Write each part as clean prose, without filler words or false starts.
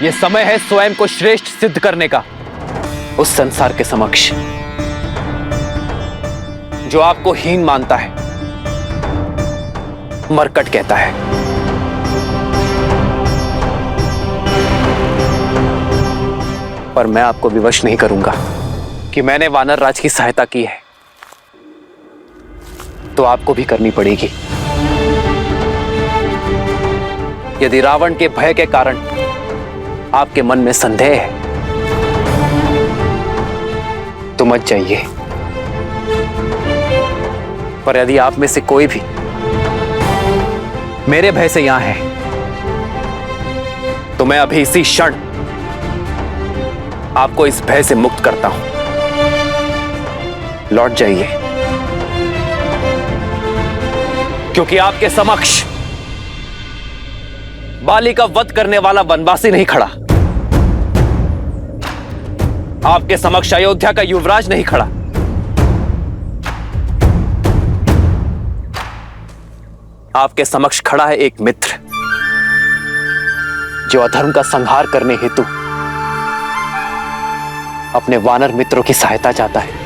यह समय है स्वयं को श्रेष्ठ सिद्ध करने का उस संसार के समक्ष जो आपको हीन मानता है, मरकट कहता है। पर मैं आपको विवश नहीं करूंगा कि मैंने वानर राज की सहायता की है तो आपको भी करनी पड़ेगी। यदि रावण के भय के कारण आपके मन में संदेह है तो मत जाइए, पर यदि आप में से कोई भी मेरे भय से यहां है तो मैं अभी इसी क्षण आपको इस भय से मुक्त करता हूं। लौट जाइए, क्योंकि आपके समक्ष बाली का वध करने वाला वनवासी नहीं खड़ा, आपके समक्ष अयोध्या का युवराज नहीं खड़ा, आपके समक्ष खड़ा है एक मित्र जो अधर्म का संहार करने हेतु अपने वानर मित्रों की सहायता चाहता है।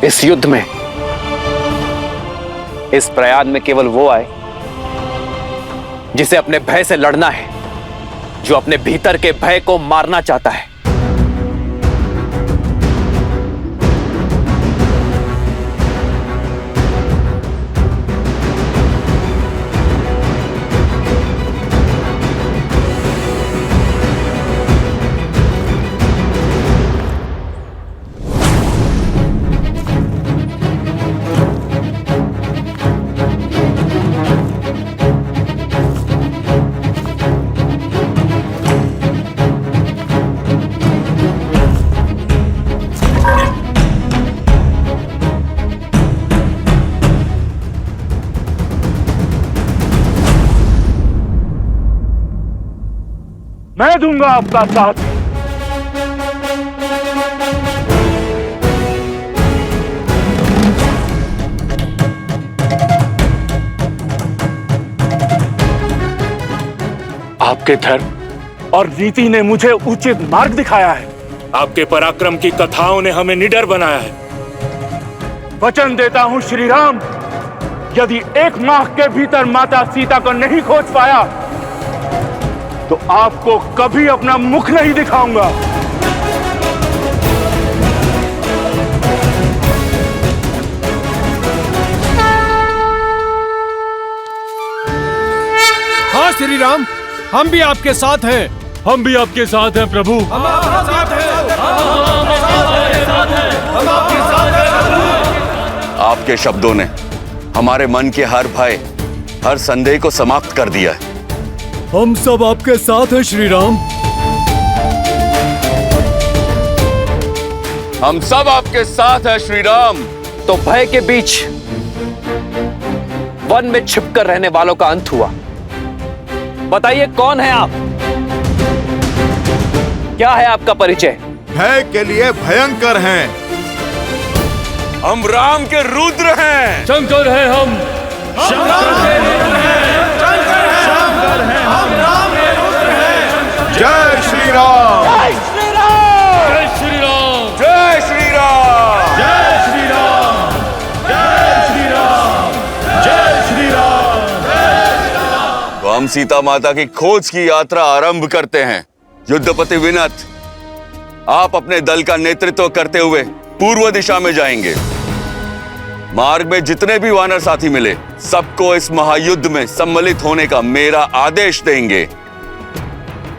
इस युद्ध में, इस प्रयाण में केवल वो आए जिसे अपने भय से लड़ना है, जो अपने भीतर के भय को मारना चाहता है। मैं दूंगा आपका साथ। आपके धर्म और नीति ने मुझे उचित मार्ग दिखाया है। आपके पराक्रम की कथाओं ने हमें निडर बनाया है। वचन देता हूं श्री राम, यदि 1 माह के भीतर माता सीता को नहीं खोज पाया तो आपको कभी अपना मुख नहीं दिखाऊंगा। हाँ श्री राम, हम भी आपके साथ हैं। हम भी आपके साथ हैं प्रभु। हम आपके साथ हैं। हम आपके साथ हैं। आपके शब्दों ने हमारे मन के हर भय, हर संदेह को समाप्त कर दिया है। हम सब आपके साथ हैं श्री राम। हम सब आपके साथ हैं श्री राम। तो भय के बीच वन में छिपकर रहने वालों का अंत हुआ। बताइए कौन है आप? क्या है आपका परिचय? भय के लिए भयंकर हैं। हम राम के रुद्र हैं। शंकर है हम। जय श्री राम। जय श्री राम। जय श्री राम। जय श्री राम। जय श्री राम। जय श्री राम। तो हम सीता माता की खोज की यात्रा आरंभ करते हैं। युद्धपति विनत, आप अपने दल का नेतृत्व करते हुए पूर्व दिशा में जाएंगे। मार्ग में जितने भी वानर साथी मिले, सबको इस महायुद्ध में सम्मिलित होने का मेरा आदेश देंगे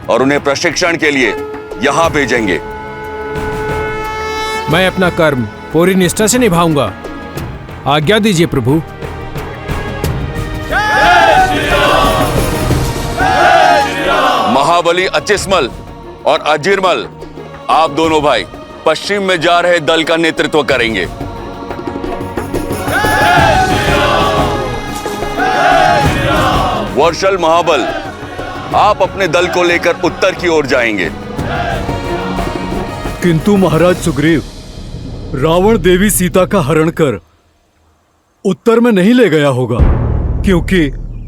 और उन्हें प्रशिक्षण के लिए यहां भेजेंगे। मैं अपना कर्म पूरी निष्ठा से निभाऊंगा। आज्ञा दीजिए प्रभु। महाबली अचिस्मल और अजीरमल, आप दोनों भाई पश्चिम में जा रहे दल का नेतृत्व करेंगे। वर्षल महाबल, आप अपने दल को लेकर उत्तर की ओर जाएंगे। किंतु महाराज सुग्रीव, रावण देवी सीता का हरण कर उत्तर में नहीं ले गया होगा, क्योंकि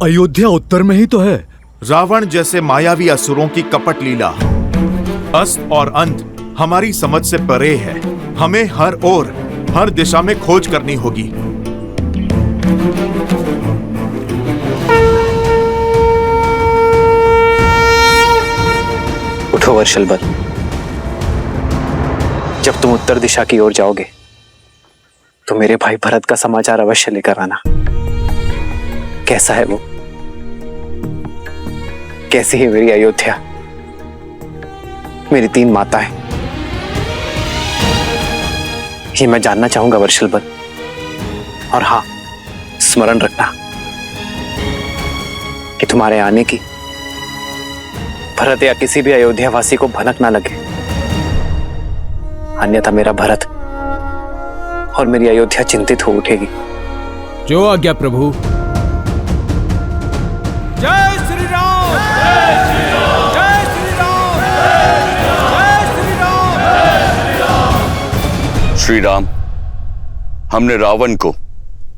अयोध्या उत्तर में ही तो है। रावण जैसे मायावी असुरों की कपट लीला, अस्त और अंत हमारी समझ से परे है। हमें हर ओर, हर दिशा में खोज करनी होगी। उठो वर्षलबल, जब तुम उत्तर दिशा की ओर जाओगे तो मेरे भाई भरत का समाचार अवश्य लेकर आना। कैसा है वो, कैसी है मेरी अयोध्या, मेरी 3 माताएं, ये मैं जानना चाहूंगा वर्षलबल। और हाँ, स्मरण रखना कि तुम्हारे आने की भरत या किसी भी अयोध्या वासी को भनक ना लगे, अन्यथा मेरा भरत और मेरी अयोध्या चिंतित हो उठेगी। जो आज्ञा प्रभु। जय श्री राम, जय श्री राम, जय श्री राम, जय श्री राम। श्री राम, हमने रावण को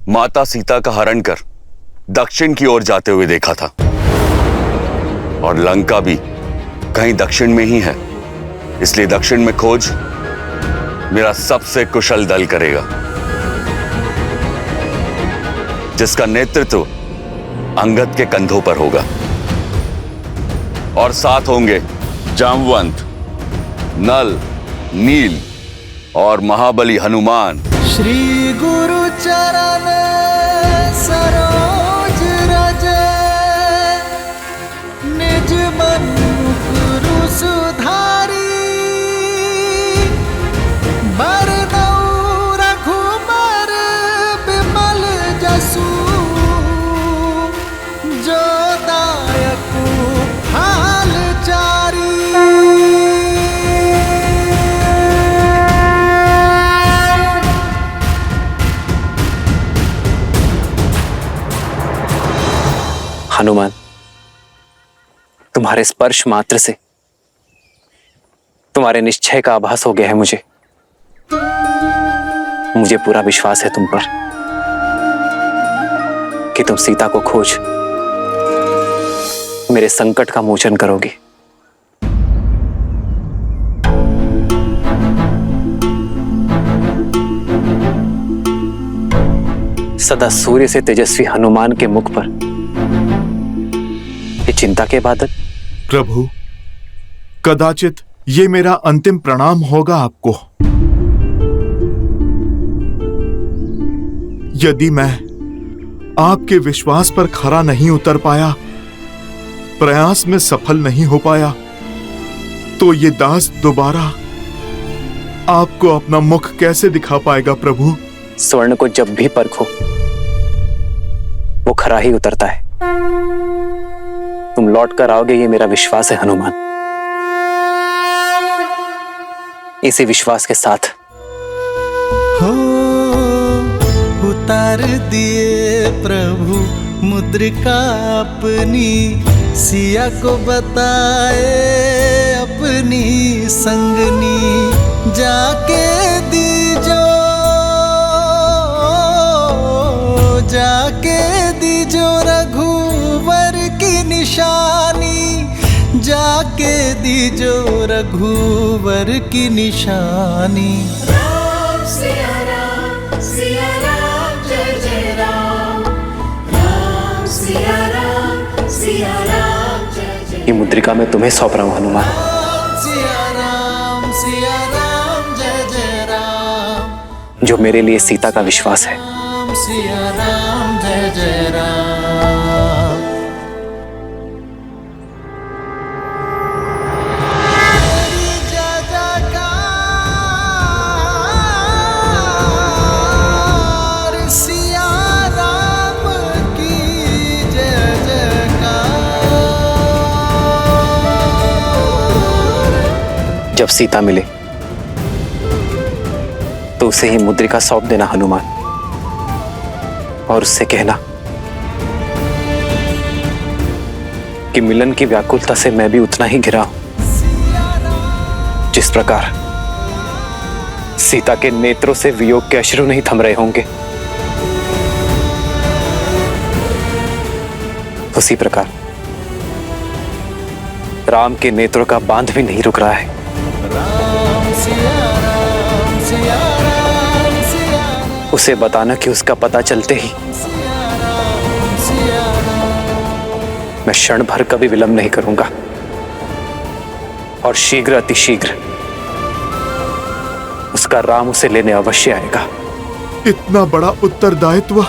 माता सीता का हरण कर दक्षिण की ओर जाते हुए देखा था, और लंका भी कहीं दक्षिण में ही है। इसलिए दक्षिण में खोज मेरा सबसे कुशल दल करेगा, जिसका नेतृत्व अंगद के कंधों पर होगा, और साथ होंगे जामवंत, नल, नील और महाबली हनुमान। श्री गुरु चरण सरोज रज, निज मन गुरु सुधारी, बरनउँ रघुबर बिमल जसु, जो दायक हाल चारी। हनुमान, तुम्हारे स्पर्श मात्र से तुम्हारे निश्चय का आभास हो गया है मुझे। मुझे पूरा विश्वास है तुम पर कि तुम सीता को खोज मेरे संकट का मोचन करोगी। सदा सूर्य से तेजस्वी हनुमान के मुख पर ये चिंता के बादल। प्रभु, कदाचित ये मेरा अंतिम प्रणाम होगा आपको। यदि मैं आपके विश्वास पर खरा नहीं उतर पाया, प्रयास में सफल नहीं हो पाया, तो ये दास दोबारा आपको अपना मुख कैसे दिखा पाएगा प्रभु? स्वर्ण को जब भी परखो वो खरा ही उतरता है। तुम लौट कर आओगे, ये मेरा विश्वास है हनुमान। इसी विश्वास के साथ हो उतार दिए प्रभु मुद्रिका अपनी, सिया को बताए अपनी संगनी, जाके दीजो रघुवर की निशानी, जाके दीजो रघुवर की निशानी। राम सिया राम जय जय राम, राम सिया राम जय जय। ये मुद्रिका मैं तुम्हें सौंप रहा हूं हनुमान। सिया राम जय जय राम, जो मेरे लिए सीता का विश्वास है। राम सिया राम जय जय राम। जब सीता मिले तो उसे ही मुद्रिका सौंप देना हनुमान, और उससे कहना कि मिलन की व्याकुलता से मैं भी उतना ही घिरा हूं जिस प्रकार सीता के नेत्रों से वियोग के अश्रु नहीं थम रहे होंगे। उसी प्रकार राम के नेत्रों का बांध भी नहीं रुक रहा है। राम सिया राम सिया राम सिया उसे बताना कि उसका पता चलते ही मैं क्षण भर का भी विलंब नहीं करूंगा और शीघ्र अतिशीघ्र उसका राम उसे लेने अवश्य आएगा। इतना बड़ा उत्तरदायित्व।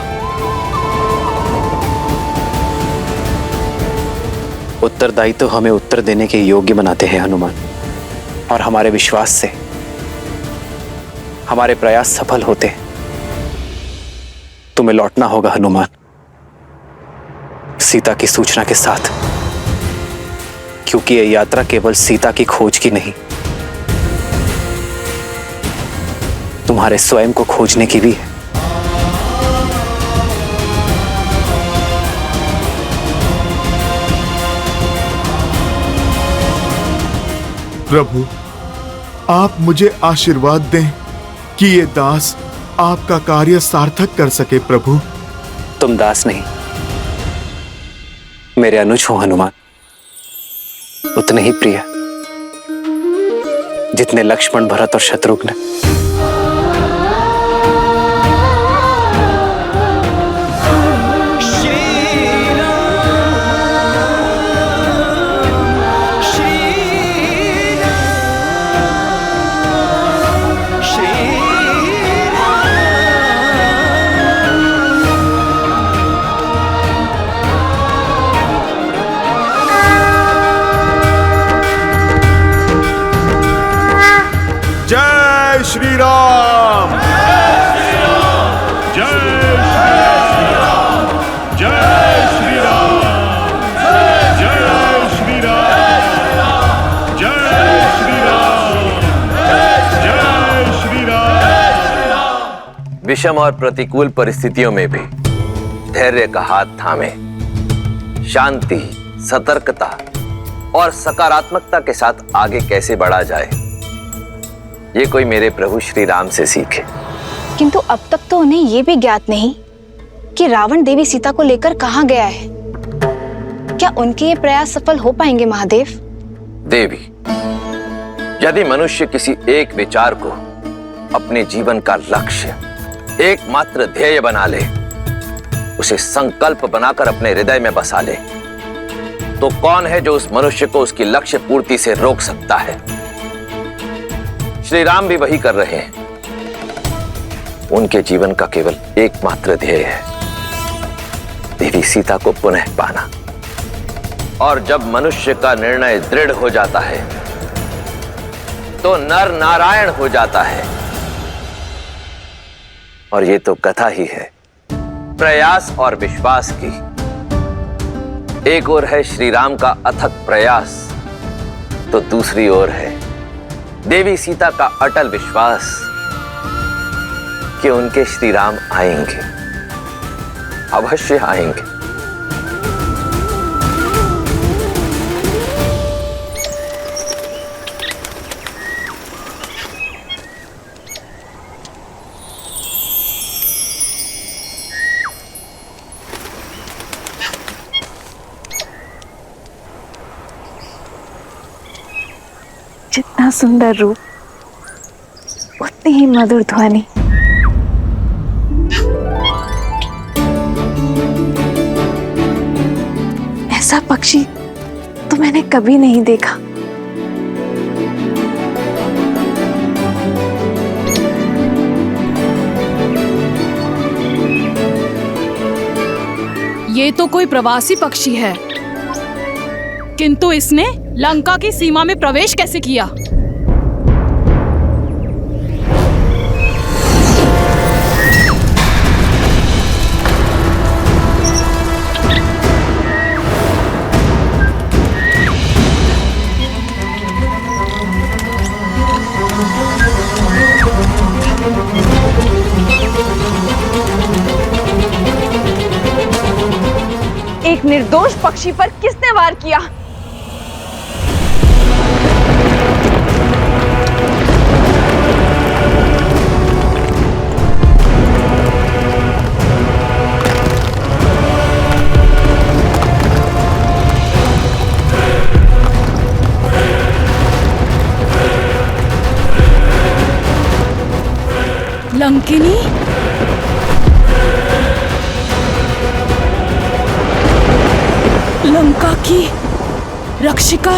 उत्तरदायित्व तो हमें उत्तर देने के योग्य बनाते हैं हनुमान, और हमारे विश्वास से हमारे प्रयास सफल होते हैं। तुम्हें लौटना होगा हनुमान, सीता की सूचना के साथ, क्योंकि यह यात्रा केवल सीता की खोज की नहीं, तुम्हारे स्वयं को खोजने की भी है। प्रभु, आप मुझे आशीर्वाद दें कि ये दास आपका कार्य सार्थक कर सके। प्रभु, तुम दास नहीं, मेरे अनुज हो हनुमान, उतने ही प्रिय जितने लक्ष्मण, भरत और शत्रुघ्न। जय श्री राम। जय श्री राम, जय श्री राम, जय श्री राम, जय श्री राम, जय श्री राम। विषम और प्रतिकूल परिस्थितियों में भी धैर्य का हाथ थामे शांति, सतर्कता और सकारात्मकता के साथ आगे कैसे बढ़ा जाए, ये कोई मेरे प्रभु श्री राम से सीखे। किंतु अब तक तो उन्हें यह भी ज्ञात नहीं कि रावण देवी सीता को लेकर कहां गया है। क्या उनके ये प्रयास सफल हो पाएंगे महादेव? देवी, यदि मनुष्य किसी एक विचार को अपने जीवन का लक्ष्य, एकमात्र ध्येय बना ले, उसे संकल्प बनाकर अपने हृदय में बसा ले, तो कौन है जो उस मनुष्य को उसकी लक्ष्य पूर्ति से रोक सकता है? श्री राम भी वही कर रहे हैं। उनके जीवन का केवल एकमात्र ध्येय है देवी सीता को पुनः पाना। और जब मनुष्य का निर्णय दृढ़ हो जाता है तो नर नारायण हो जाता है। और ये तो कथा ही है प्रयास और विश्वास की। एक ओर है श्री राम का अथक प्रयास, तो दूसरी ओर है देवी सीता का अटल विश्वास कि उनके श्री राम आएंगे, अवश्य आएंगे। जितना सुंदर रूप उतनी ही मधुर ध्वनि। ऐसा पक्षी तो मैंने कभी नहीं देखा। ये तो कोई प्रवासी पक्षी है, किंतु इसने लंका की सीमा में प्रवेश कैसे किया? एक निर्दोष पक्षी पर किसने वार किया? लंका की रक्षिका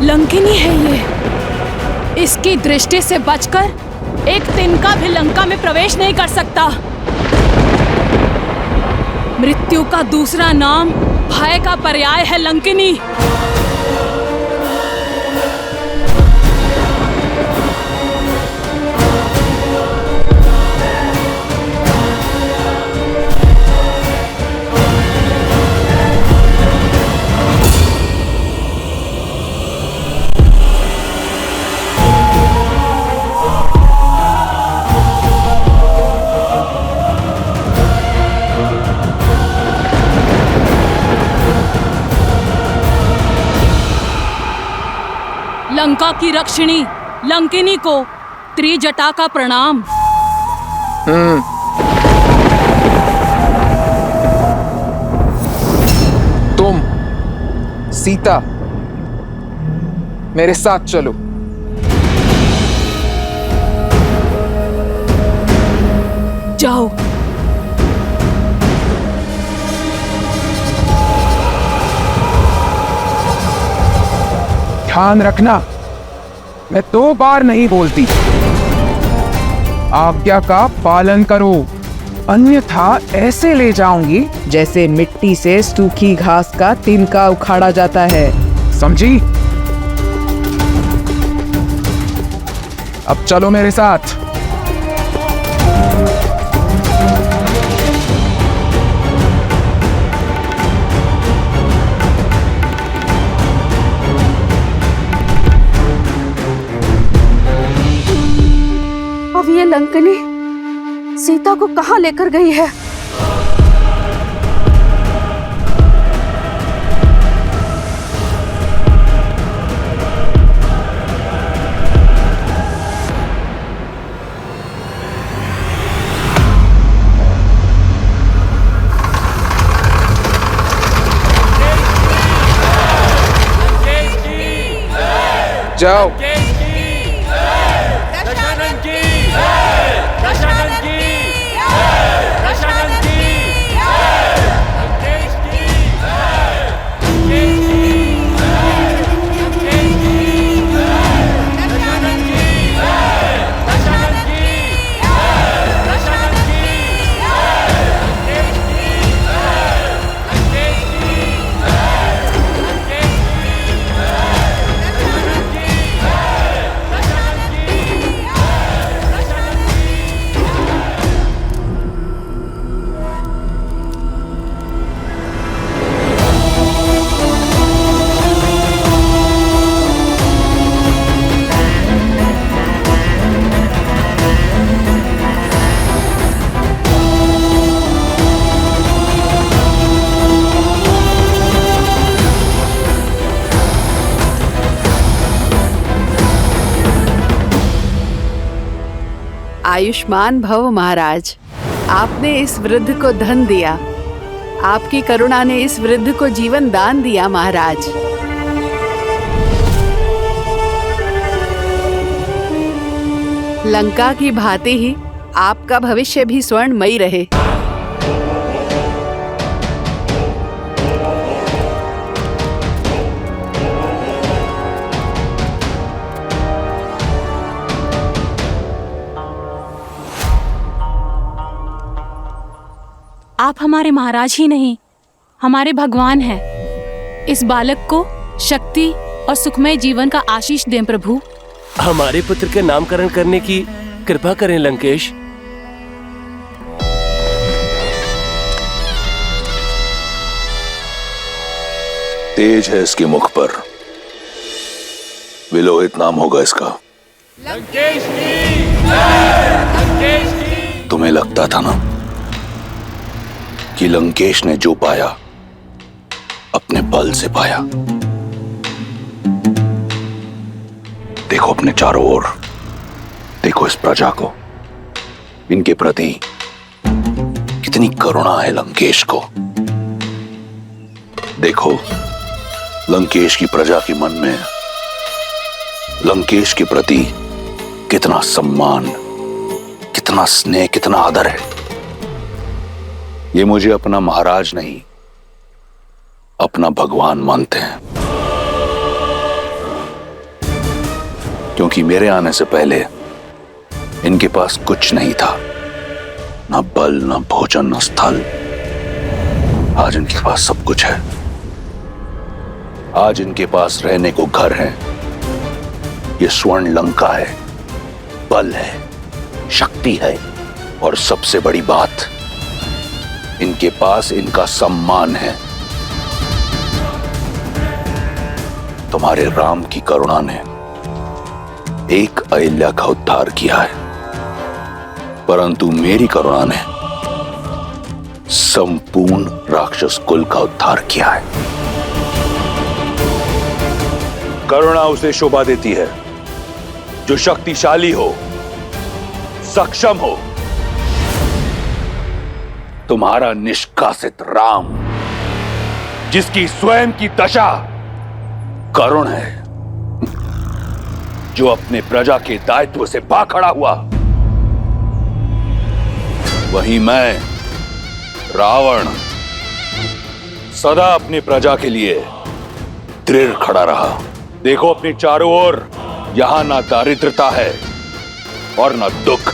लंकिनी है ये। इसकी दृष्टि से बचकर एक तिनका भी लंका में प्रवेश नहीं कर सकता। मृत्यु का दूसरा नाम भय का पर्याय है लंकिनी। लंका की रक्षिणी लंकिनी को त्रिजटा का प्रणाम। तुम सीता मेरे साथ चलो। जाओ। ध्यान रखना, मैं 2 बार नहीं बोलती। आज्ञा का पालन करो, अन्यथा ऐसे ले जाऊंगी जैसे मिट्टी से सूखी घास का तिनका उखाड़ा जाता है। समझी? अब चलो मेरे साथ। अब ये लंकिनी सीता को कहाँ लेकर गई है? जाओ। आयुष्मान भव महाराज, आपने इस वृद्ध को धन दिया, आपकी करुणा ने इस वृद्ध को जीवन दान दिया महाराज। लंका की भांति ही आपका भविष्य भी स्वर्णमयी रहे। आप हमारे महाराज ही नहीं, हमारे भगवान हैं। इस बालक को शक्ति और सुखमय जीवन का आशीष दें प्रभु। हमारे पुत्र के नामकरण करने की कृपा करें लंकेश। तेज है इसके मुख पर, विलोहित नाम होगा इसका। लंकेश की जय! लंकेश की! तुम्हें लगता था ना कि लंकेश ने जो पाया अपने बल से पाया। देखो अपने चारों ओर, देखो इस प्रजा को, इनके प्रति कितनी करुणा है लंकेश को। देखो लंकेश की प्रजा के मन में लंकेश के प्रति कितना सम्मान, कितना स्नेह, कितना आदर है। ये मुझे अपना महाराज नहीं अपना भगवान मानते हैं, क्योंकि मेरे आने से पहले इनके पास कुछ नहीं था, ना बल, ना भोजन, ना स्थल। आज इनके पास सब कुछ है। आज इनके पास रहने को घर है, ये स्वर्ण लंका है, बल है, शक्ति है, और सबसे बड़ी बात, इनके पास इनका सम्मान है। तुम्हारे राम की करुणा ने एक अहिल्या का उद्धार किया है, परंतु मेरी करुणा ने संपूर्ण राक्षस कुल का उद्धार किया है। करुणा उसे शोभा देती है जो शक्तिशाली हो, सक्षम हो। तुम्हारा निष्कासित राम, जिसकी स्वयं की दशा करुण है, जो अपने प्रजा के दायित्व से भाग हुआ, वहीं मैं रावण सदा अपनी प्रजा के लिए दृढ़ खड़ा रहा। देखो अपने चारों ओर, यहां ना दारिद्रता है और ना दुख।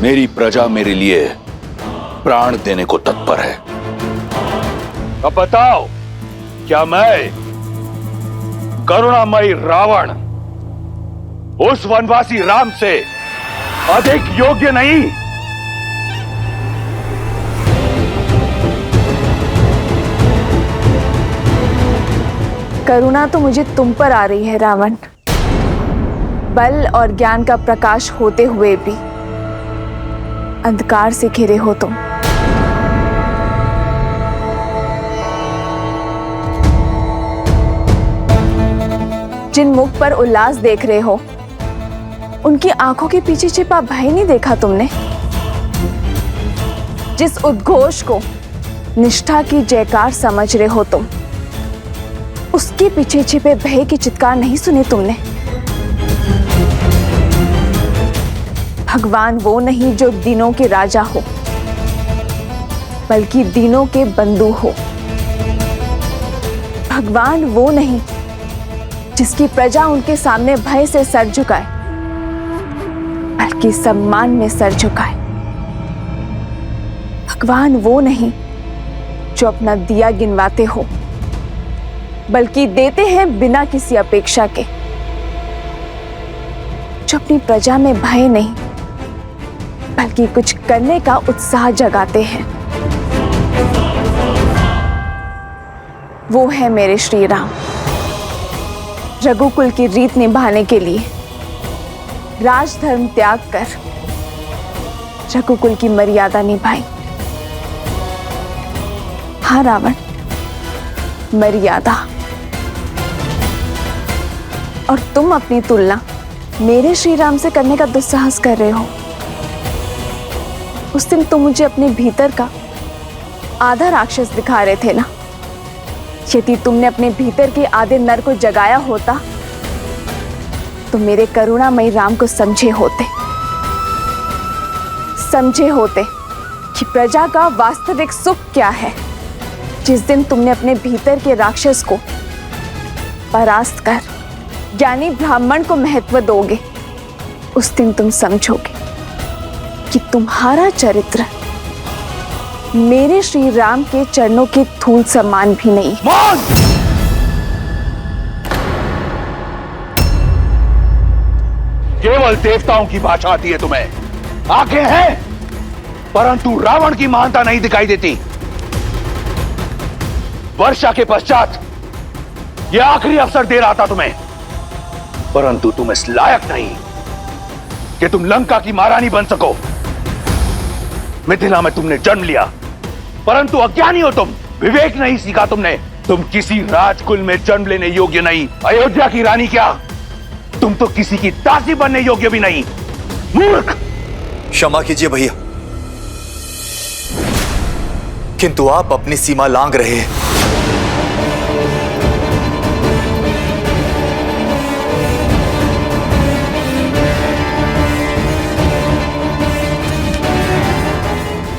मेरी प्रजा मेरे लिए प्राण देने को तत्पर है। अब बताओ, क्या मैं करुणामयी रावण उस वनवासी राम से अधिक योग्य नहीं? करुणा तो मुझे तुम पर आ रही है रावण। बल और ज्ञान का प्रकाश होते हुए भी अंधकार से घिरे हो तुम। जिन मुख पर उल्लास देख रहे हो, उनकी आंखों के पीछे छिपा भय नहीं देखा तुमने? जिस उद्घोष को निष्ठा की जयकार समझ रहे हो तुम, उसके पीछे छिपे भय की चित्कार नहीं सुने तुमने? भगवान वो नहीं जो दीनों के राजा हो, बल्कि दीनों के बंधु हो। भगवान वो नहीं जिसकी प्रजा उनके सामने भय से सर झुकाए, बल्कि सम्मान में सर झुकाए। भगवान वो नहीं जो अपना दिया गिनवाते हो, बल्कि देते हैं बिना किसी अपेक्षा के। जो अपनी प्रजा में भय नहीं, बल्कि कुछ करने का उत्साह जगाते हैं। वो है मेरे श्री राम। रघुकुल की रीत निभाने के लिए राजधर्म त्याग कर रघुकुल की मर्यादा निभाई। हाँ रावण, मर्यादा। और तुम अपनी तुलना मेरे श्री राम से करने का दुस्साहस कर रहे हो। उस दिन तुम मुझे अपने भीतर का आधा राक्षस दिखा रहे थे ना? यदि तुमने अपने भीतर के आधे नर को जगाया होता, तो मेरे करुणामयी राम को समझे होते कि प्रजा का वास्तविक सुख क्या है। जिस दिन तुमने अपने भीतर के राक्षस को परास्त कर ज्ञानी ब्राह्मण को महत्व दोगे, उस दिन तुम समझोगे कि तुम्हारा चरित्र मेरे श्री राम के चरणों के धूल समान भी नहीं। केवल देवताओं की भाषा आती है तुम्हें। आंखें हैं, परंतु रावण की महानता नहीं दिखाई देती। वर्षा के पश्चात यह आखिरी अवसर दे रहा था तुम्हें, परंतु तुम इस लायक नहीं कि तुम लंका की महारानी बन सको। मिथिला में तुमने जन्म लिया, परंतु अज्ञानी हो तुम। विवेक नहीं सीखा तुमने। तुम किसी राजकुल में जन्म लेने योग्य नहीं। अयोध्या की रानी क्या, तुम तो किसी की दासी बनने योग्य भी नहीं। मूर्ख! क्षमा कीजिए भैया, किंतु आप अपनी सीमा लांघ रहे हैं।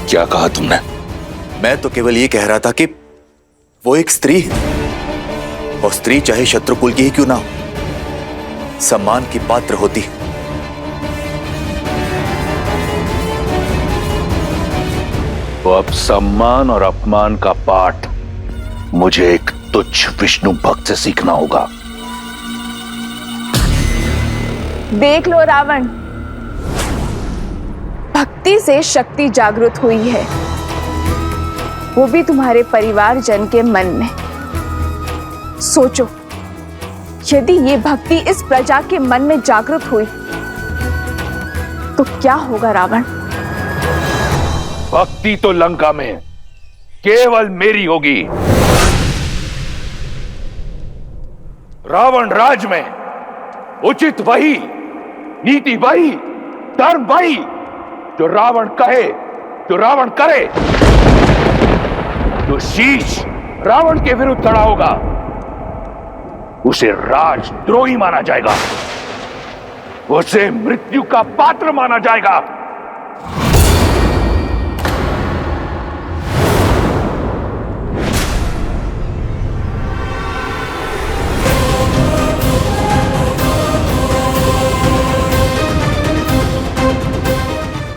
क्या कहा तुमने? मैं तो केवल ये कह रहा था कि वो एक स्त्री है, और स्त्री चाहे शत्रुकुल की ही क्यों ना हो, सम्मान की पात्र होती है। तो अब सम्मान और अपमान का पाठ मुझे एक तुच्छ विष्णु भक्त से सीखना होगा। देख लो रावण, भक्ति से शक्ति जागृत हुई है, वो भी तुम्हारे परिवारजन के मन में। सोचो, यदि ये भक्ति इस प्रजा के मन में जागृत हुई तो क्या होगा रावण? भक्ति तो लंका में केवल मेरी होगी। रावण राज में उचित वही, नीति वही, धर्म वही, जो रावण कहे, जो रावण करे। जो शीश रावण के विरुद्ध खड़ा होगा उसे राजद्रोही माना जाएगा, उसे मृत्यु का पात्र माना जाएगा।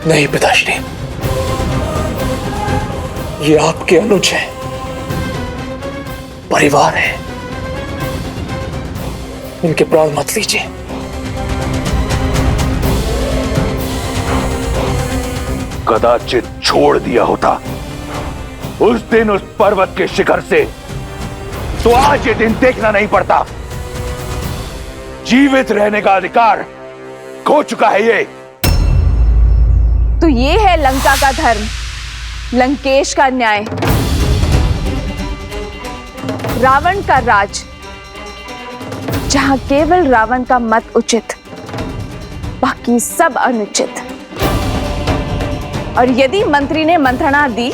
नहीं पिताश्री, ये आपके अनुज है, परिवार है, इनके प्राण मत लीजिए। कदाचित छोड़ दिया होता उस दिन उस पर्वत के शिखर से, तो आज ये दिन देखना नहीं पड़ता। जीवित रहने का अधिकार खो चुका है ये। तो ये है लंका का धर्म, लंकेश का न्याय, रावण का राज, जहां केवल रावण का मत उचित, बाकी सब अनुचित। और यदि मंत्री ने मंत्रणा दी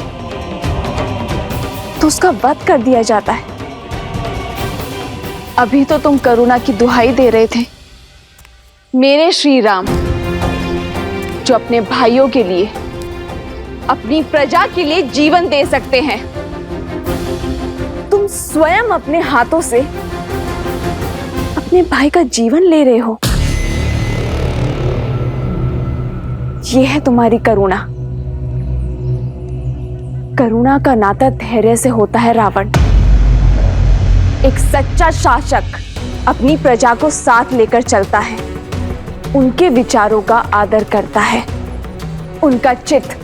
तो उसका वध कर दिया जाता है। अभी तो तुम करुणा की दुहाई दे रहे थे, मेरे श्री राम, जो अपने भाइयों के लिए, अपनी प्रजा के लिए जीवन दे सकते हैं। तुम स्वयं अपने हाथों से अपने भाई का जीवन ले रहे हो। यह है तुम्हारी करुणा। करुणा का नाता धैर्य से होता है रावण। एक सच्चा शासक अपनी प्रजा को साथ लेकर चलता है, उनके विचारों का आदर करता है, उनका चित्त,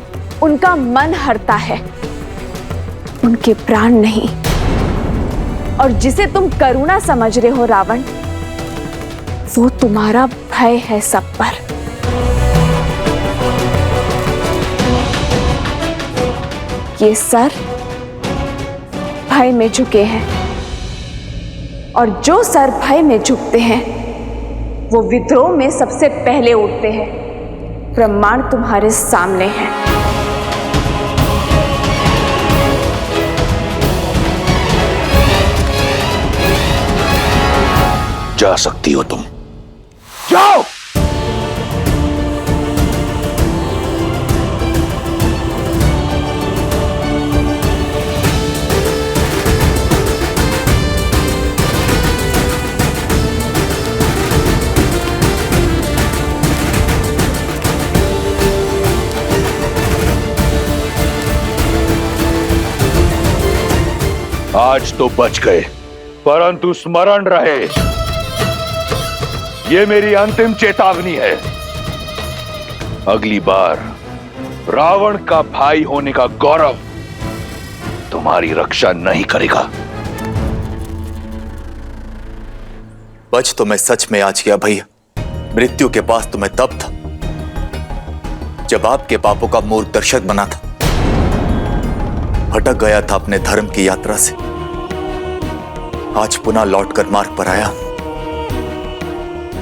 उनका मन हरता है, उनके प्राण नहीं। और जिसे तुम करुणा समझ रहे हो रावण, वो तुम्हारा भय है सब पर। ये सर भय में झुके हैं, और जो सर भय में झुकते हैं वो विद्रोह में सबसे पहले उठते हैं। प्रमाण तुम्हारे सामने है। जा सकती हो तुम, जाओ। आज तो बच गए, परंतु स्मरण रहे, ये मेरी अंतिम चेतावनी है। अगली बार रावण का भाई होने का गौरव तुम्हारी रक्षा नहीं करेगा। बच तो मैं सच में आज गया भैया। मृत्यु के पास तो मैं तब था जब आपके पापों का मूर्ख दर्शक बना था। भटक गया था अपने धर्म की यात्रा से, आज पुनः लौटकर मार्ग पर आया।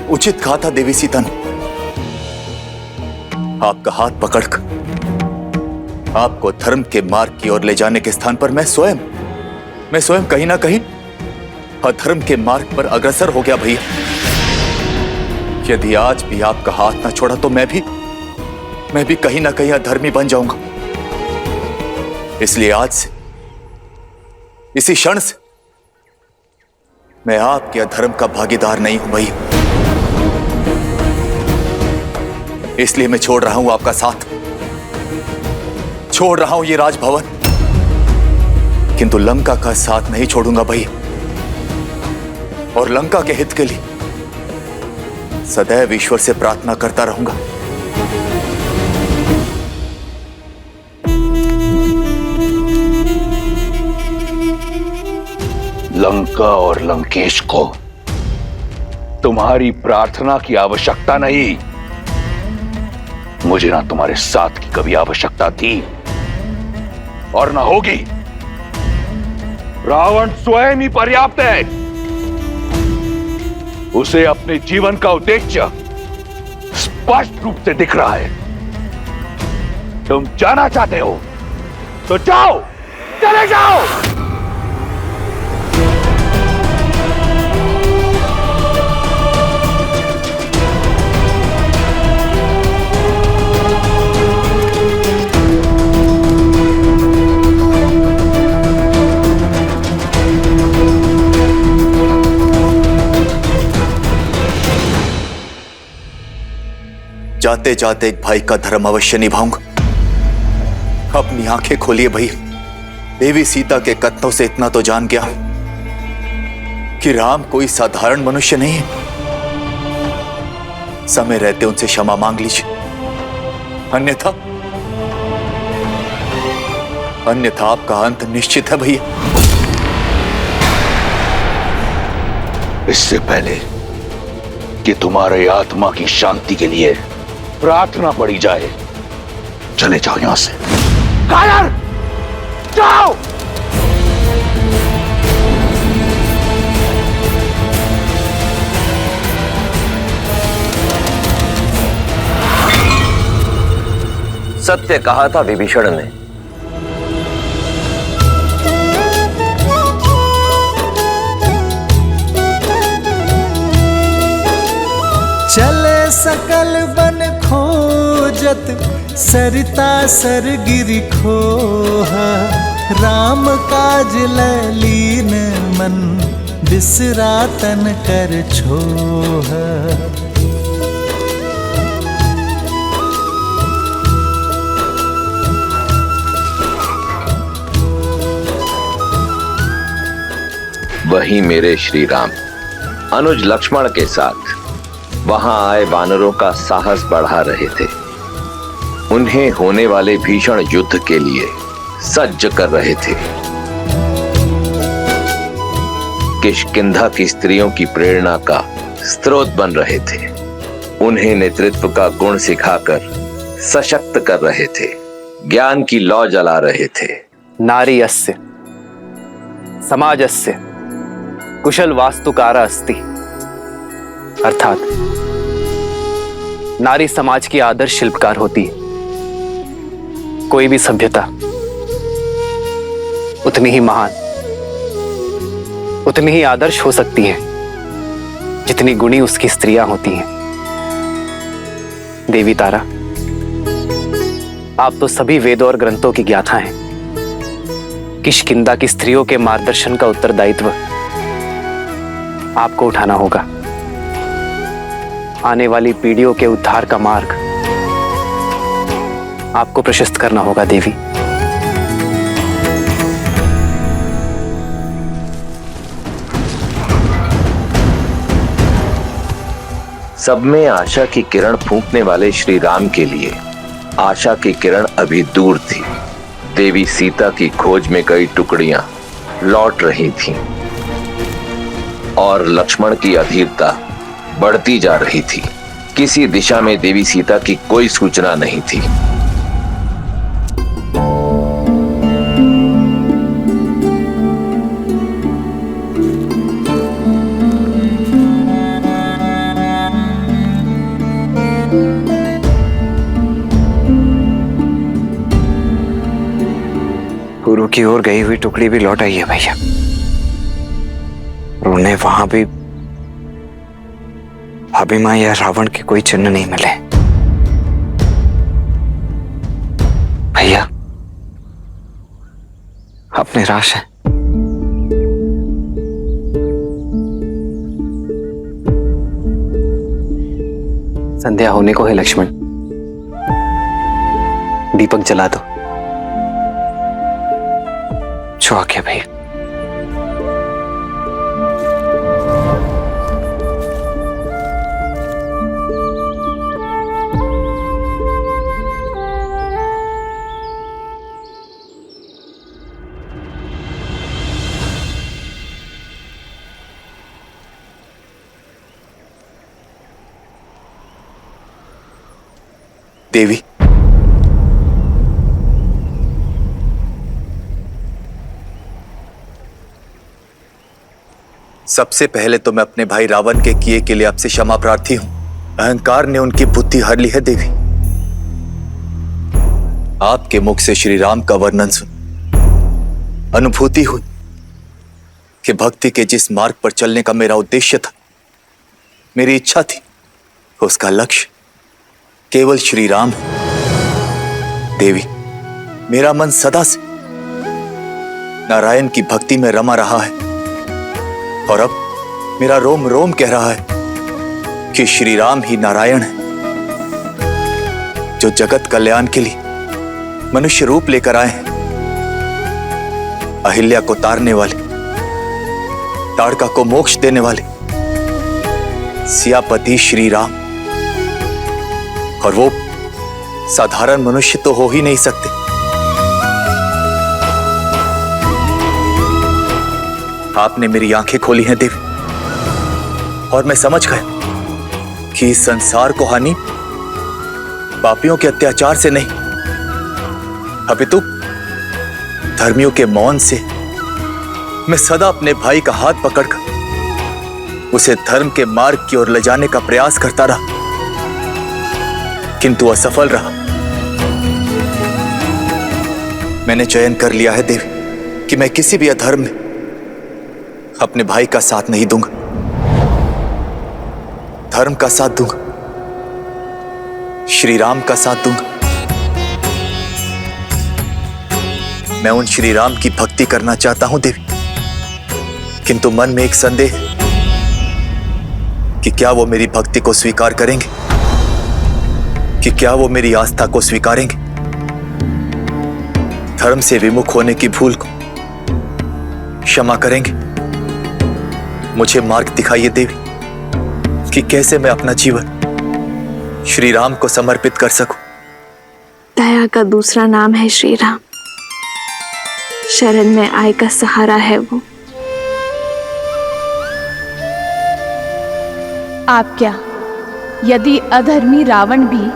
उचित कहा था देवी सीता ने, आपका हाथ पकड़कर आपको धर्म के मार्ग की ओर ले जाने के स्थान पर मैं स्वयं कहीं ना कहीं अधर्म के मार्ग पर अग्रसर हो गया भैया। यदि आज भी आपका हाथ ना छोड़ा तो मैं भी कहीं ना कहीं अधर्मी बन जाऊंगा। इसलिए आज से इसी क्षण से मैं आपके अधर्म का भागीदार नहीं हूं भाई। इसलिए मैं छोड़ रहा हूं आपका साथ, छोड़ रहा हूं ये राजभवन, किंतु लंका का साथ नहीं छोड़ूंगा भाई। और लंका के हित के लिए सदैव ईश्वर से प्रार्थना करता रहूंगा। लंका और लंकेश को तुम्हारी प्रार्थना की आवश्यकता नहीं, मुझे ना तुम्हारे साथ की कभी आवश्यकता थी और ना होगी। रावण स्वयं ही पर्याप्त है। उसे अपने जीवन का उद्देश्य स्पष्ट रूप से दिख रहा है। तुम जाना चाहते हो तो जाओ, चले जाओ। जाते जाते एक भाई का धर्म अवश्य निभाऊंगा। अपनी आंखें खोलिए भैया, देवी सीता के कथनों से इतना तो जान गया कि राम कोई साधारण मनुष्य नहीं है। समय रहते उनसे क्षमा मांग लीजिए, अन्यथा आपका अंत निश्चित है भैया। इससे पहले कि तुम्हारे आत्मा की शांति के लिए प्रार्थना पड़ी जाए, चले जाओ यहां से। कायर, जाओ। सत्य कहा था विभीषण ने। चले सकल बन खोजत, सरिता सरगिरि खोहा। राम काज ललीन मन, बिसरा तन कर छोहा। वही मेरे श्री राम अनुज लक्ष्मण के साथ वहां आए वानरों का साहस बढ़ा रहे थे। उन्हें होने वाले भीषण युद्ध के लिए सज्ज कर रहे थे। किष्किंधा की स्त्रियों की प्रेरणा का स्रोत बन रहे थे। उन्हें नेतृत्व का गुण सिखाकर सशक्त कर रहे थे। ज्ञान की लौ जला रहे थे। नारी अस्य समाजस्य कुशल वास्तुकारा अस्ति, अर्थात नारी समाज की आदर्श शिल्पकार होती है। कोई भी सभ्यता उतनी ही महान, उतनी ही आदर्श हो सकती है जितनी गुणी उसकी स्त्रियां होती हैं। देवी तारा, आप तो सभी वेदों और ग्रंथों की ज्ञाता हैं। किष्किंधा की स्त्रियों के मार्गदर्शन का उत्तरदायित्व आपको उठाना होगा। आने वाली पीढ़ियों के उद्धार का मार्ग आपको प्रशस्त करना होगा देवी। सब में आशा की किरण फूंकने वाले श्री राम के लिए आशा की किरण अभी दूर थी। देवी सीता की खोज में कई टुकड़ियां लौट रही थीं और लक्ष्मण की अधीरता बढ़ती जा रही थी। किसी दिशा में देवी सीता की कोई सूचना नहीं थी। गुरु की ओर गई हुई टुकड़ी भी लौट आई है भैया। उन्हें वहां भी अभिमा या रावण के कोई चिन्ह नहीं मिले। भैया आप निराश हैं? संध्या होने को है लक्ष्मण, दीपक जला दो। जो आ गया भैया। देवी, सबसे पहले तो मैं अपने भाई रावण के किए के लिए आपसे क्षमा प्रार्थी हूं। अहंकार ने उनकी बुद्धि हर ली है देवी। आपके मुख से श्री राम का वर्णन सुन अनुभूति हुई कि भक्ति के जिस मार्ग पर चलने का मेरा उद्देश्य था, मेरी इच्छा थी, उसका लक्ष्य केवल श्री राम है। देवी, मेरा मन सदा से नारायण की भक्ति में रमा रहा है और अब मेरा रोम रोम कह रहा है कि श्री राम ही नारायण है, जो जगत कल्याण के लिए मनुष्य रूप लेकर आए हैं। अहिल्या को तारने वाले, ताड़का को मोक्ष देने वाले सियापति श्री राम, और वो साधारण मनुष्य तो हो ही नहीं सकते। आपने मेरी आंखें खोली हैं देवी, और मैं समझ गया कि इस संसार को हानि पापियों के अत्याचार से नहीं, अपितु धर्मियों के मौन से मैं सदा अपने भाई का हाथ पकड़कर उसे धर्म के मार्ग की ओर ले जाने का प्रयास करता रहा, किंतु असफल रहा। मैंने चयन कर लिया है देवी कि मैं किसी भी अधर्म में अपने भाई का साथ नहीं दूंगा, धर्म का साथ दूंगा, श्री राम का साथ दूंगा। मैं उन श्री राम की भक्ति करना चाहता हूं देवी, किंतु मन में एक संदेह है कि क्या वो मेरी भक्ति को स्वीकार करेंगे, कि क्या वो मेरी आस्था को स्वीकारेंगे। धर्म से विमुख होने की भूल को क्षमा करेंगे। मुझे मार्ग दिखाइए देवी कि कैसे मैं अपना जीवन श्री राम को समर्पित कर सकूं। दया का दूसरा नाम है श्री राम, शरण में आए का सहारा है वो। आप क्या, यदि अधर्मी रावण भी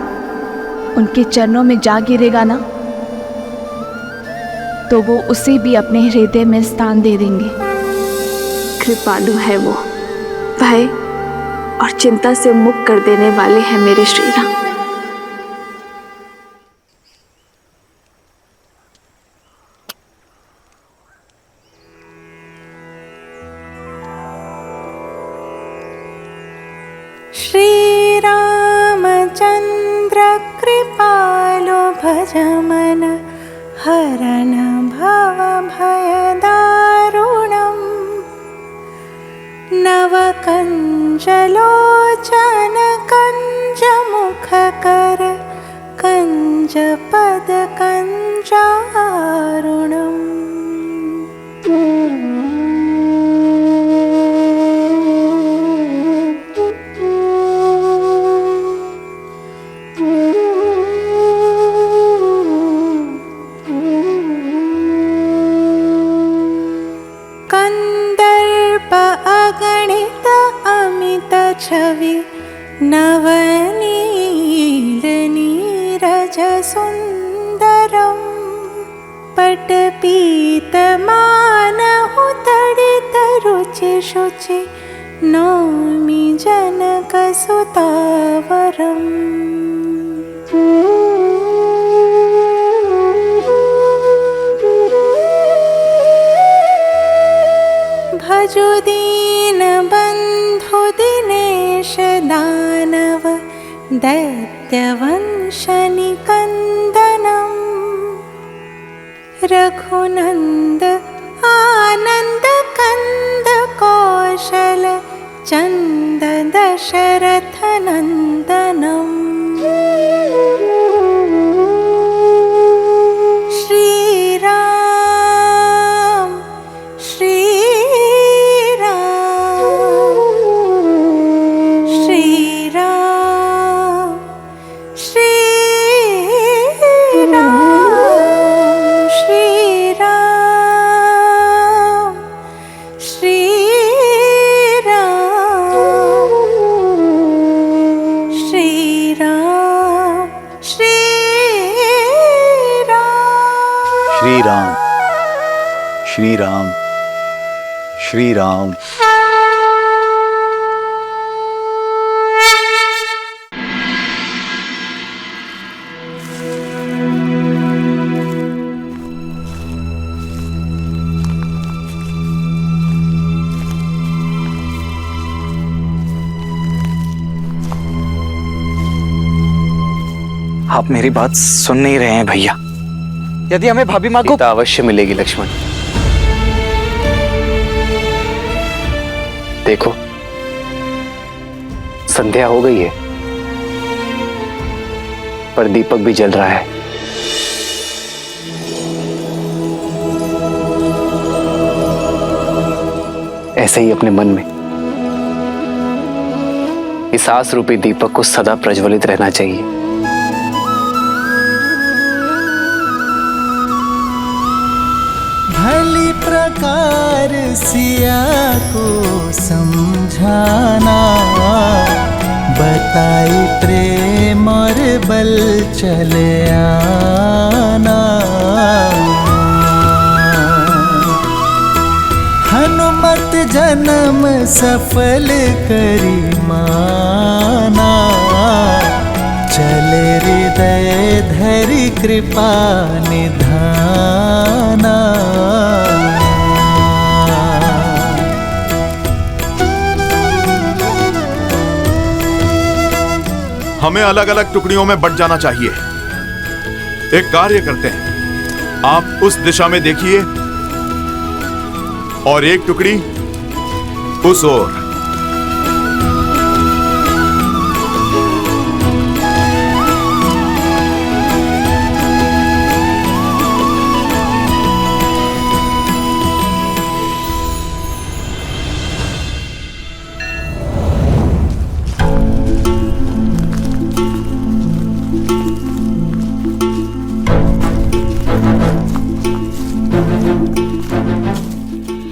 उनके चरणों में जा गिरेगा ना, तो वो उसे भी अपने हृदय में स्थान दे देंगे। कृपालु है वो, भय और चिंता से मुक्त कर देने वाले हैं मेरे श्री राम। श्री रामचंद्र कृपालो भज मन हरण भव भय दारुणम् नव कंजलोचन कंज मुख कर कंज पद कंजारुणम्। छवि नवनील नीरज सुंदरम पटपीत मानहु तडित रुचि शुचि नौमि जनक सुतावरम। भजु दीन बंधु दिनेश दानव दैत्यवंश निकंदनम रघुनंद आनंद कंद कौशल रामचन्द्र दशरथनन्दनम् श्रीराम श्रीराम श्रीराम श्रीराम श्रीराम श्रीराम श्रीराम श्रीराम श्रीराम श्रीराम। आप मेरी बात सुन नहीं रहे हैं भैया। यदि हमें भाभी माँ को अवश्य मिलेगी लक्ष्मण। देखो संध्या हो गई है पर दीपक भी जल रहा है। ऐसे ही अपने मन में इस आस रूपी दीपक को सदा प्रज्वलित रहना चाहिए। भली प्रकार सिया को समझाना, बताई प्रेम और बल चले आना। हनुमत जन्म सफल करी माना, चले हृदय धरि कृपा निधाना। हमें अलग अलग टुकड़ियों में बंट जाना चाहिए। एक कार्य करते हैं, आप उस दिशा में देखिए और एक टुकड़ी उस ओर।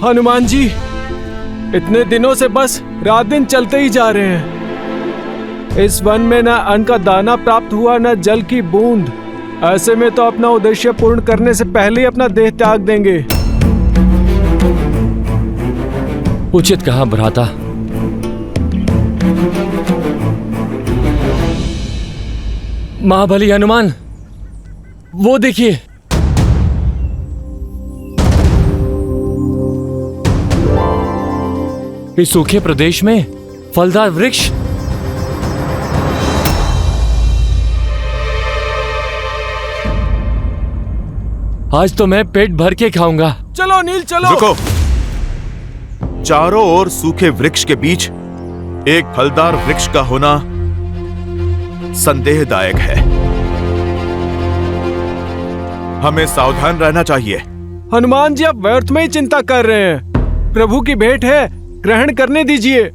हनुमान जी, इतने दिनों से बस रात दिन चलते ही जा रहे हैं। इस वन में न अन्न का दाना प्राप्त हुआ, न जल की बूंद। ऐसे में तो अपना उद्देश्य पूर्ण करने से पहले ही अपना देह त्याग देंगे। उचित कहा भ्राता। महाबली हनुमान, वो देखिए। इस सूखे प्रदेश में फलदार वृक्ष। आज तो मैं पेट भर के खाऊंगा। चलो नील चलो। रुको। चारों ओर सूखे वृक्ष के बीच एक फलदार वृक्ष का होना संदेहदायक है। हमें सावधान रहना चाहिए। हनुमान जी, आप व्यर्थ में ही चिंता कर रहे हैं। प्रभु की भेंट है, ग्रहण करने दीजिए।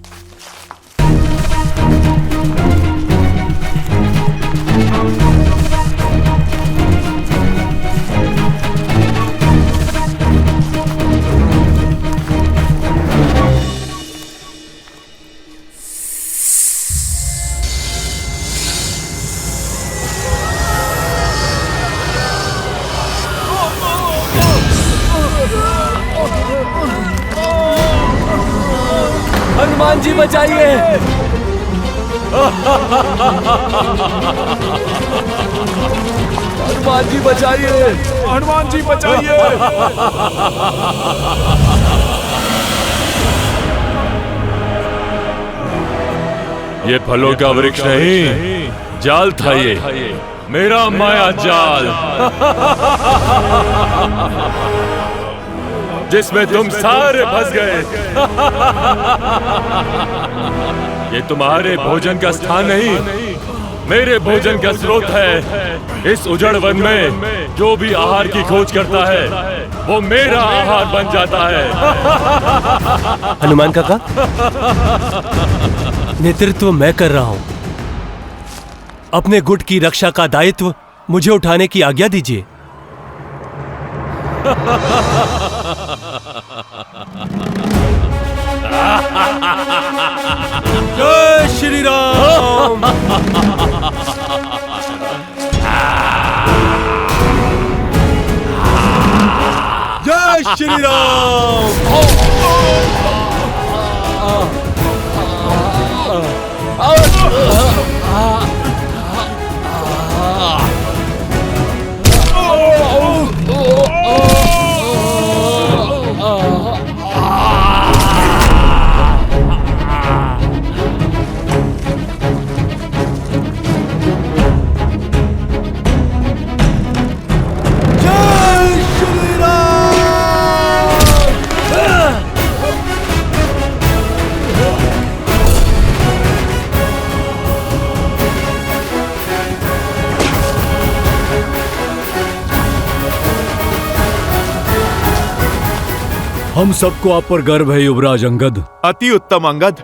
हनुमान जी बचाइए। हनुमान जी बचाइए। हनुमान जी बचाइए। ये फलों का वृक्ष नहीं, जाल था ये, मेरा माया जाल। जिसमें तुम सारे फंस गए। ये तुम्हारे भोजन का स्थान नहीं, मेरे भोजन का स्रोत है। इस उजड़ वन में जो भी आहार की खोज करता है वो मेरा आहार बन जाता है। हनुमान काका, नेतृत्व मैं कर रहा हूं। अपने गुट की रक्षा का दायित्व मुझे उठाने की आज्ञा दीजिए। जय श्री राम। जय श्री राम। हम सबको आप पर गर्व है युवराज अंगद। अति उत्तम अंगद,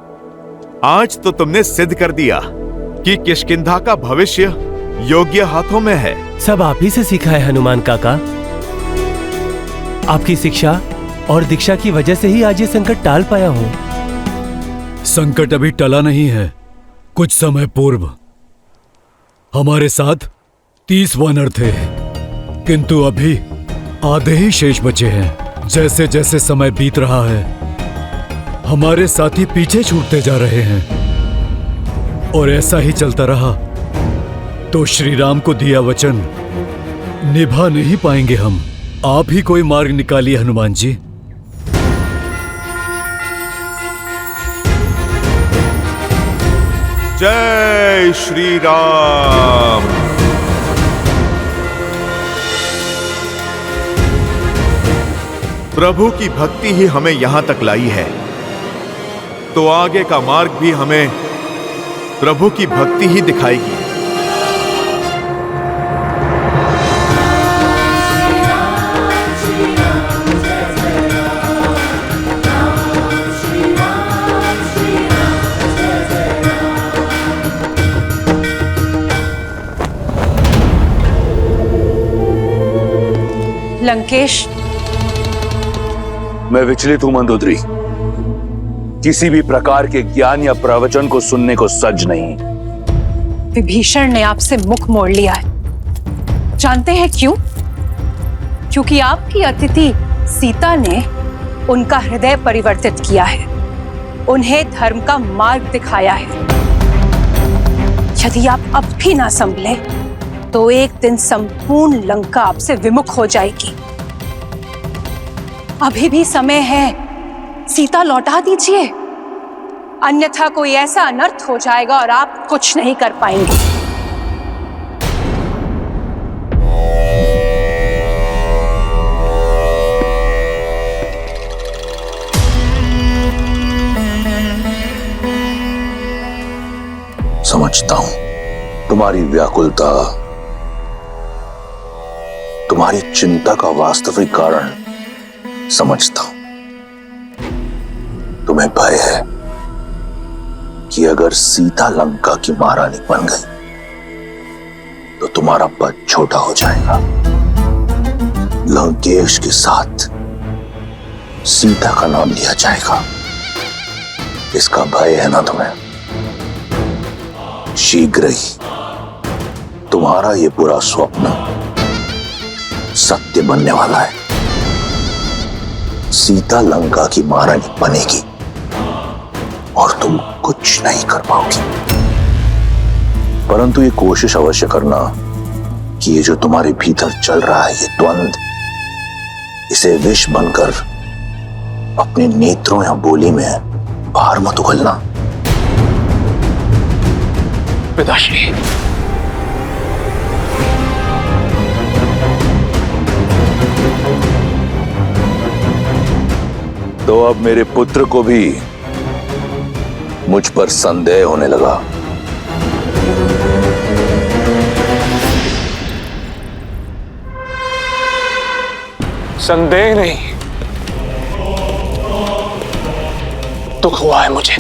आज तो तुमने सिद्ध कर दिया कि किष्किंधा का भविष्य योग्य हाथों में है। सब आप ही से सीखा है हनुमान काका। आपकी शिक्षा और दीक्षा की वजह से ही आज ये संकट टाल पाया हूँ। संकट अभी टला नहीं है। कुछ समय पूर्व हमारे साथ 30 वानर थे, किंतु अभी आधे ही शेष बचे हैं। जैसे जैसे समय बीत रहा है हमारे साथी पीछे छूटते जा रहे हैं, और ऐसा ही चलता रहा तो श्री राम को दिया वचन निभा नहीं पाएंगे हम। आप ही कोई मार्ग निकालिए हनुमान जी। जय श्री राम। प्रभु की भक्ति ही हमें यहां तक लाई है, तो आगे का मार्ग भी हमें प्रभु की भक्ति ही दिखाएगी। लंकेश, मैं विचलित हूं मंदोदरी। किसी भी प्रकार के ज्ञान या प्रवचन को सुनने को सज नहीं। विभीषण ने आपसे मुख मोड़ लिया है। जानते हैं क्यों? क्योंकि आपकी अतिथि सीता ने उनका हृदय परिवर्तित किया है, उन्हें धर्म का मार्ग दिखाया है। यदि आप अब भी ना संभले तो एक दिन संपूर्ण लंका आपसे विमुख हो जाएगी। अभी भी समय है, सीता लौटा दीजिए, अन्यथा कोई ऐसा अनर्थ हो जाएगा और आप कुछ नहीं कर पाएंगे। समझता हूं तुम्हारी व्याकुलता, तुम्हारी चिंता का वास्तविक कारण समझता हूं। तुम्हें भय है कि अगर सीता लंका की महारानी बन गई तो तुम्हारा पद छोटा हो जाएगा। लंकेश के साथ सीता का नाम लिया जाएगा, इसका भय है ना तुम्हें? शीघ्र ही तुम्हारा ये बुरा स्वप्न सत्य बनने वाला है। सीता लंका की महारानी बनेगी और तुम कुछ नहीं कर पाओगी। परंतु ये कोशिश अवश्य करना कि ये जो तुम्हारे भीतर चल रहा है, ये द्वंद, इसे विष बनकर अपने नेत्रों या बोली में बाहर मत उगलना। पिताश्री, तो अब मेरे पुत्र को भी मुझ पर संदेह होने लगा। संदेह नहीं, दुख हुआ है मुझे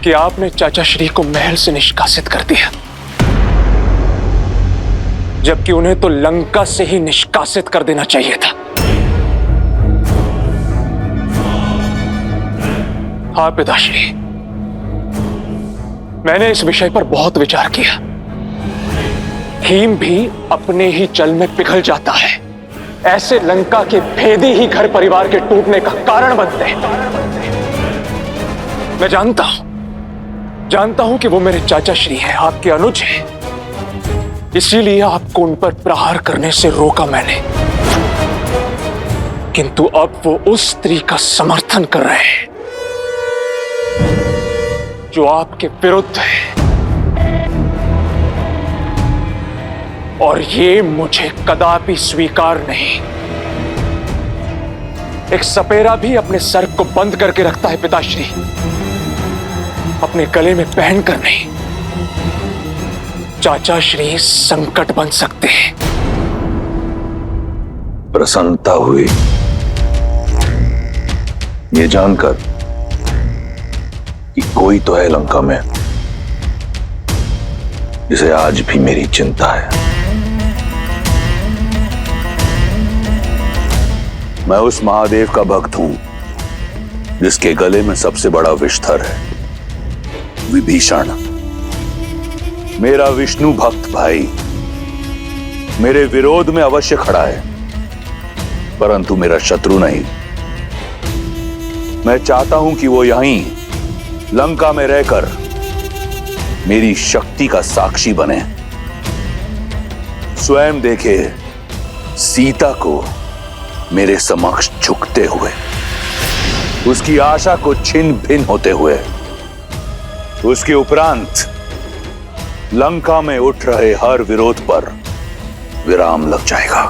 कि आपने चाचा श्री को महल से निष्कासित कर दिया, जबकि उन्हें तो लंका से ही निष्कासित कर देना चाहिए था। हाँ पिताश्री, मैंने इस विषय पर बहुत विचार किया। हिम भी अपने ही जल में पिघल जाता है। ऐसे लंका के भेदी ही घर परिवार के टूटने का कारण बनते हैं। मैं जानता हूं कि वो मेरे चाचा श्री हैं, आपके अनुज हैं। इसीलिए आपको उन पर प्रहार करने से रोका मैंने। किंतु अब वो उस स्त्री का समर्थन कर रहे हैं जो आपके विरुद्ध है, और ये मुझे कदापि स्वीकार नहीं। एक सपेरा भी अपने सर को बंद करके रखता है पिताश्री, अपने गले में पहनकर नहीं। चाचा श्री संकट बन सकते हैं। प्रसन्नता हुई ये जानकर कि कोई तो है लंका में जिसे आज भी मेरी चिंता है। मैं उस महादेव का भक्त हूं जिसके गले में सबसे बड़ा विषधर है, विभीषण। मेरा विष्णु भक्त भाई मेरे विरोध में अवश्य खड़ा है, परंतु मेरा शत्रु नहीं। मैं चाहता हूं कि वो यहीं लंका में रहकर मेरी शक्ति का साक्षी बने, स्वयं देखे सीता को मेरे समक्ष झुकते हुए, उसकी आशा को छिन्न भिन्न होते हुए। उसके उपरांत लंका में उठ रहे हर विरोध पर विराम लग जाएगा।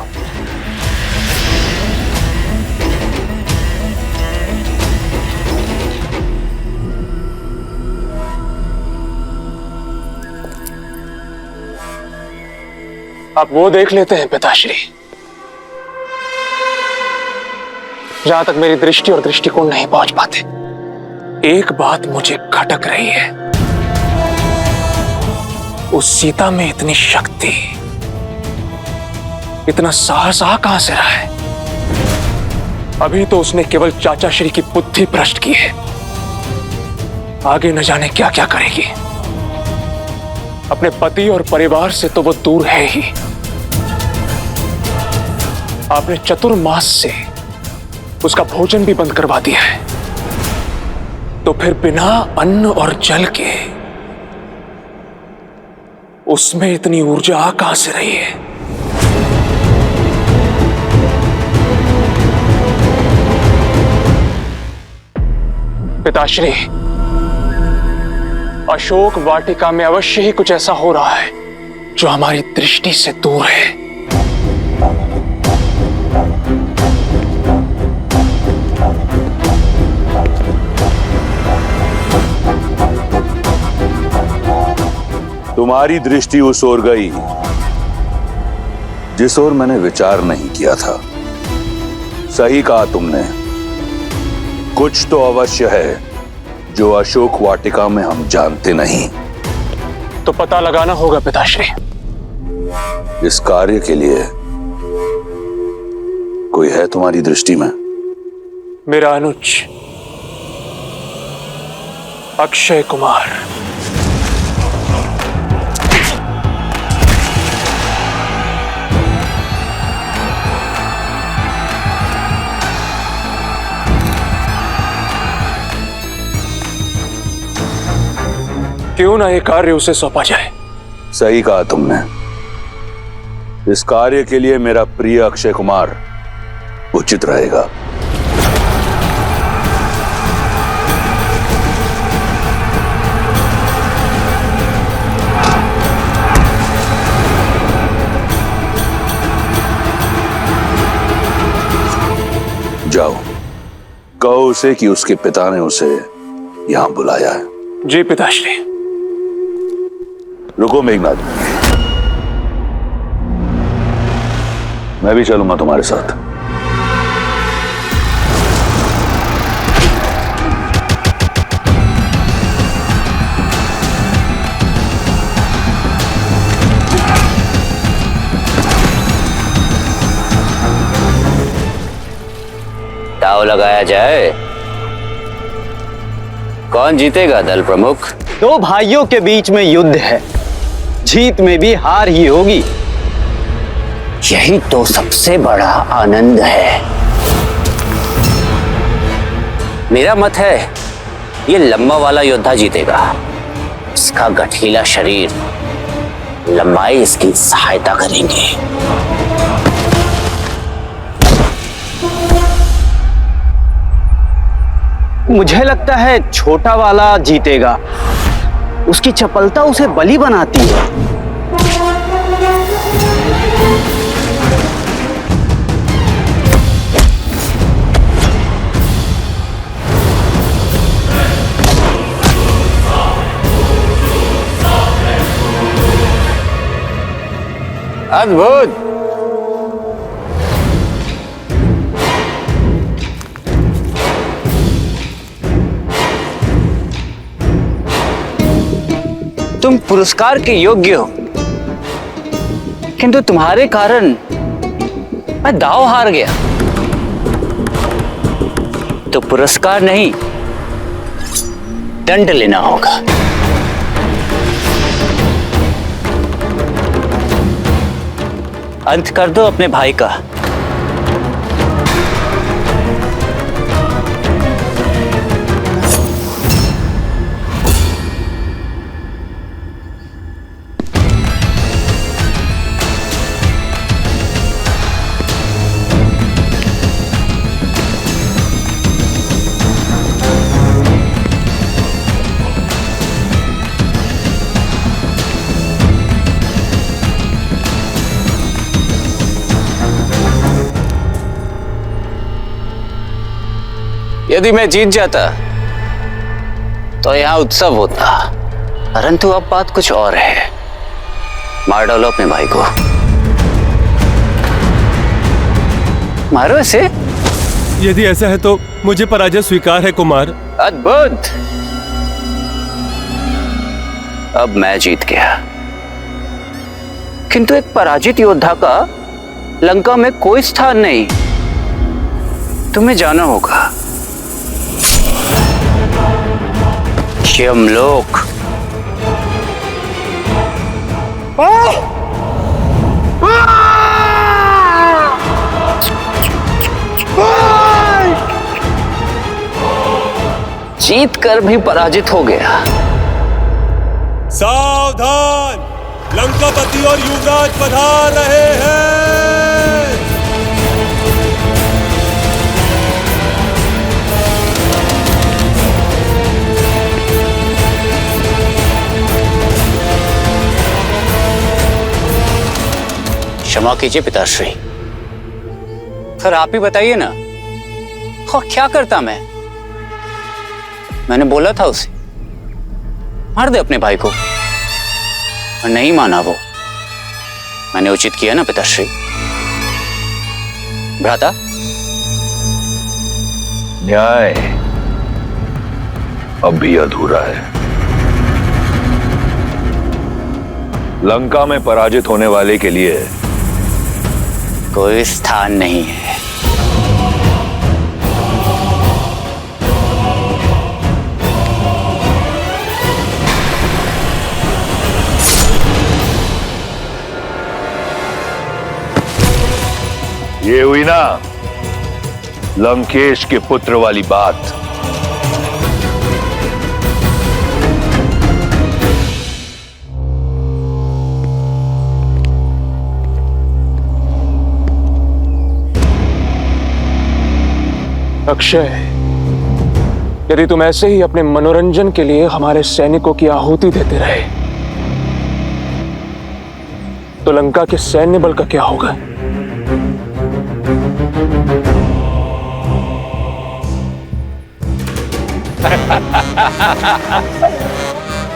आप वो देख लेते हैं पिताश्री, जहां तक मेरी दृष्टि और दृष्टिकोण नहीं पहुंच पाते। एक बात मुझे खटक रही है, उस सीता में इतनी शक्ति, इतना साहस कहां से रहा है? अभी तो उसने केवल चाचा श्री की बुद्धि भ्रष्ट की है, आगे न जाने क्या क्या करेगी। अपने पति और परिवार से तो वो दूर है ही, आपने चतुर्मास से उसका भोजन भी बंद करवा दिया है। तो फिर बिना अन्न और जल के उसमें इतनी ऊर्जा कहां से रही है? पिताश्री, अशोक वाटिका में अवश्य ही कुछ ऐसा हो रहा है जो हमारी दृष्टि से दूर है। तुम्हारी दृष्टि उस ओर गई जिस ओर मैंने विचार नहीं किया था। सही कहा तुमने, कुछ तो अवश्य है जो अशोक वाटिका में हम जानते नहीं। तो पता लगाना होगा पिताश्री। इस कार्य के लिए कोई है तुम्हारी दृष्टि में? मेरा अनुज अक्षय कुमार। क्यों ना ये कार्य उसे सौंपा जाए? सही कहा तुमने, इस कार्य के लिए मेरा प्रिय अक्षय कुमार उचित रहेगा। जाओ, कहो उसे कि उसके पिता ने उसे यहां बुलाया है। जी पिताश्री। रुको मेघनाथ, मैं भी चलूंगा तुम्हारे साथ। दांव लगाया जाए, कौन जीतेगा दल प्रमुख? दो भाइयों के बीच में युद्ध है, जीत में भी हार ही होगी। यही तो सबसे बड़ा आनंद है। मेरा मत है ये लंबा वाला योद्धा जीतेगा। इसका गठीला शरीर, लंबाई इसकी सहायता करेंगे। मुझे लगता है छोटा वाला जीतेगा। उसकी चपलता उसे बली बनाती है। अद्भुत। तुम पुरस्कार के योग्य हो, किंतु तुम्हारे कारण मैं दांव हार गया। तो पुरस्कार नहीं, दंड लेना होगा। अंत कर दो अपने भाई का। यदि मैं जीत जाता तो यहां उत्सव होता, परंतु अब बात कुछ और है। मार डालो अपने भाई को। मारो इसे। यदि ऐसा है तो मुझे पराजय स्वीकार है कुमार। अद्भुत। अब मैं जीत गया। किंतु एक पराजित योद्धा का लंका में कोई स्थान नहीं। तुम्हें जाना होगा। यमलोक। जीत कर भी पराजित हो गया। सावधान, लंकापति और युवराज पधार रहे हैं। क्षमा कीजिए पिताश्री, फिर आप ही बताइए ना, और क्या करता मैंने बोला था उसे मार दे अपने भाई को, और नहीं माना वो। मैंने उचित किया ना पिताश्री? भ्राता, न्याय अब भी अधूरा है। लंका में पराजित होने वाले के लिए कोई स्थान नहीं है। ये हुई ना लंकेश के पुत्र वाली बात। अक्षय, यदि तुम ऐसे ही अपने मनोरंजन के लिए हमारे सैनिकों की आहुति देते रहे तो लंका के सैन्य बल का क्या होगा?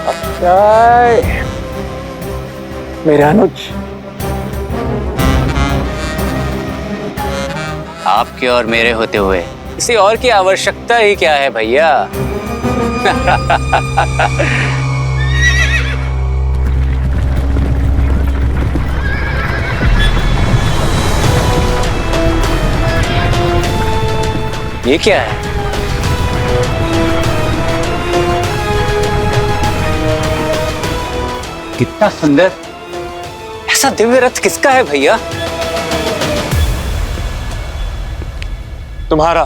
अक्षय, मेरे अनुज, आपके और मेरे होते हुए किसी और की आवश्यकता ही क्या है भैया? ये क्या है? कितना सुंदर! ऐसा दिव्य रथ किसका है भैया? तुम्हारा,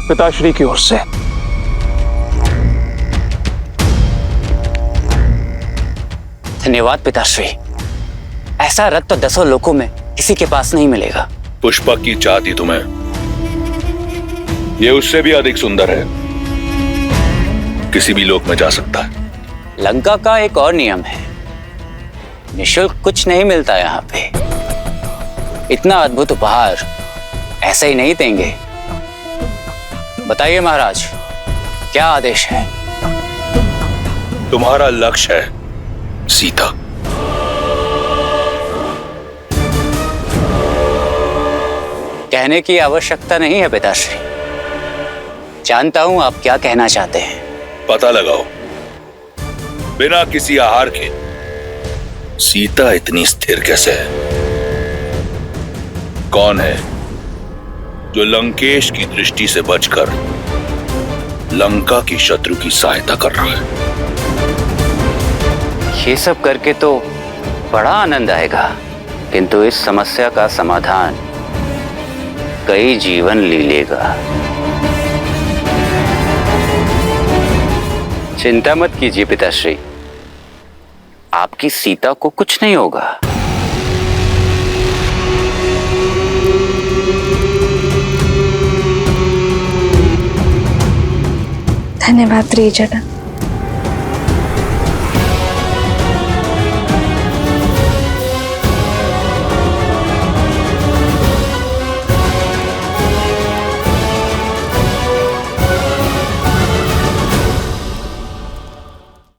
पिताश्री की ओर से। धन्यवाद पिताश्री। ऐसा रथ तो 10 लोकों में किसी के पास नहीं मिलेगा। पुष्पक की चाहती तुम्हें, ये उससे भी अधिक सुंदर है, किसी भी लोक में जा सकता है। लंका का एक और नियम है, निशुल्क कुछ नहीं मिलता यहाँ पे। इतना अद्भुत उपहार ऐसे ही नहीं देंगे। बताइए महाराज, क्या आदेश है? तुम्हारा लक्ष्य है सीता। कहने की आवश्यकता नहीं है पिताश्री, जानता हूं आप क्या कहना चाहते हैं। पता लगाओ, बिना किसी आहार के सीता इतनी स्थिर कैसे है? कौन है जो लंकेश की दृष्टि से बचकर लंका की शत्रु की सहायता कर रहा है? ये सब करके तो बड़ा आनंद आएगा, किंतु इस समस्या का समाधान कई जीवन ले लेगा। चिंता मत कीजिए पिताश्री, आपकी सीता को कुछ नहीं होगा। धन्यवाद त्रिजटा।